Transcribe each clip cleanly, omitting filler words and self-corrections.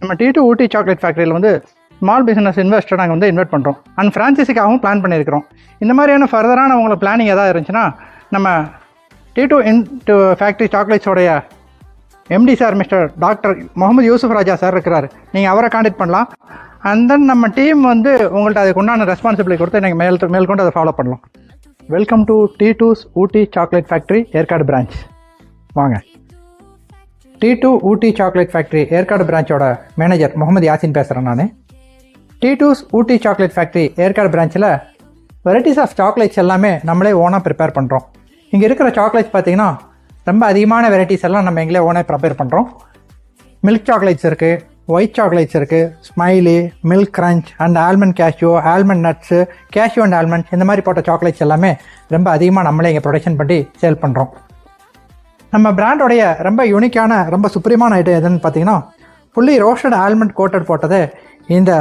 நம்ம T2 Ooty chocolate ஃபேக்ட்ரியில் வந்து ஸ்மால் பிஸ்னஸ் இன்வெஸ்டர் நாங்கள் வந்து இன்வெஸ்ட் பண்ணுறோம் அண்ட் ஃப்ரான்ச்சைஸிக்காகவும் பிளான் பண்ணியிருக்கிறோம். இந்த மாதிரியான ஃபர்தரான உங்களுக்கு பிளானிங் எதாவது இருந்துச்சுன்னா நம்ம T2 ஃபேக்ட்ரி சாக்லேட்ஸோடைய MD sir mister doctor Mohammed Yusuf Raja sir இருக்கிறார். நீங்கள் அவரை கான்டாக்ட் பண்ணலாம். அண்ட் தென் நம்ம டீம் வந்து உங்கள்கிட்ட அதுக்கு உண்டான ரெஸ்பான்சிபிலிட்டி கொடுத்து நீங்கள் மேற்கொண்டு அதை ஃபாலோ பண்ணலாம். Welcome to T2's Ooty chocolate factory Yercaud branch. வாங்க. T2 Ooty chocolate factory Yercaud பிரான்ச்சோட மேனேஜர் முகமது யாசின் பேசுகிறேன் நான். T2's Ooty chocolate factory Yercaud பிரான்ச்சில் வெரைட்டிஸ் ஆஃப் சாக்லேட்ஸ் எல்லாமே நம்மளே ஓனாக ப்ரிப்பேர் பண்ணுறோம். இங்கே இருக்கிற சாக்லேட்ஸ் பார்த்திங்கன்னா ரொம்ப அதிகமான வெரைட்டிஸ் எல்லாம் நம்ம எங்களே ஓனாக ப்ரிப்பேர் பண்ணுறோம். மில்க் சாக்லேட்ஸ் இருக்குது, ஒயிட் சாக்லேட்ஸ் இருக்குது, smiley, milk crunch and almond cashew, almond nuts, cashew and almonds இந்த மாதிரி போட்ட சாக்லேட்ஸ் எல்லாமே ரொம்ப அதிகமாக நம்மளே இங்கே ப்ரொடக்ஷன் பண்ணி சேல் பண்ணுறோம். நம்ம பிராண்டோடைய ரொம்ப யூனிக்கான ரொம்ப சுப்ரீமான ஐட்டம் எதுன்னு பார்த்தீங்கன்னா ஃபுல்லி ரோஸ்டட் ஆல்மண்ட் கோட்டட் போட்டது இந்த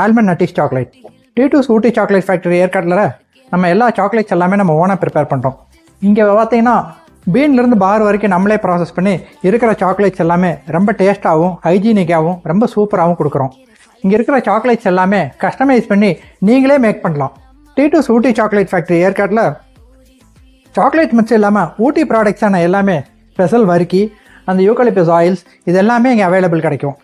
almond நட்டிஸ் chocolate. T2's Ooty chocolate factory ஏற்காட்டில் நம்ம எல்லா சாக்லேட்ஸ் எல்லாமே நம்ம ஓனாக ப்ரிப்பேர் பண்ணுறோம். இங்கே பார்த்தீங்கன்னா பீன்லேருந்து பார் வரைக்கும் நம்மளே ப்ராசஸ் பண்ணி இருக்கிற சாக்லேட்ஸ் எல்லாமே ரொம்ப டேஸ்ட்டாகவும் ஹைஜீனிக்காகவும் ரொம்ப சூப்பராகவும் கொடுக்குறோம். இங்கே இருக்கிற சாக்லேட்ஸ் எல்லாமே கஸ்டமைஸ் பண்ணி நீங்களே மேக் பண்ணலாம். T2's ஊட்டி சாக்லேட் ஃபேக்ட்ரி ஏற்காட்டில் சாக்லேட் மிக்ஸ் இல்லாமல் ஊட்டி ப்ராடக்ட்ஸான எல்லாமே ஸ்பெஷல் வறுக்கி அந்த யூக்கலிப்பஸ் ஆயில்ஸ் இது எல்லாமே இங்கே அவைலபிள் கிடைக்கும்.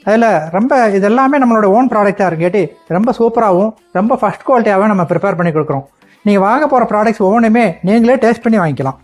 அதில் ரொம்ப இது எல்லாமே நம்மளோட ஓன் ப்ராடக்டாக இருக்கேட்டி ரொம்ப சூப்பராகவும் ரொம்ப ஃபஸ்ட் குவாலிட்டியாகவும் நம்ம ப்ரிப்பேர் பண்ணி கொடுக்குறோம். நீங்கள் வாங்க போகிற ப்ராடக்ட்ஸ் ஒவ்வொன்றுமே நீங்களே டேஸ்ட் பண்ணி வாங்கிக்கலாம்.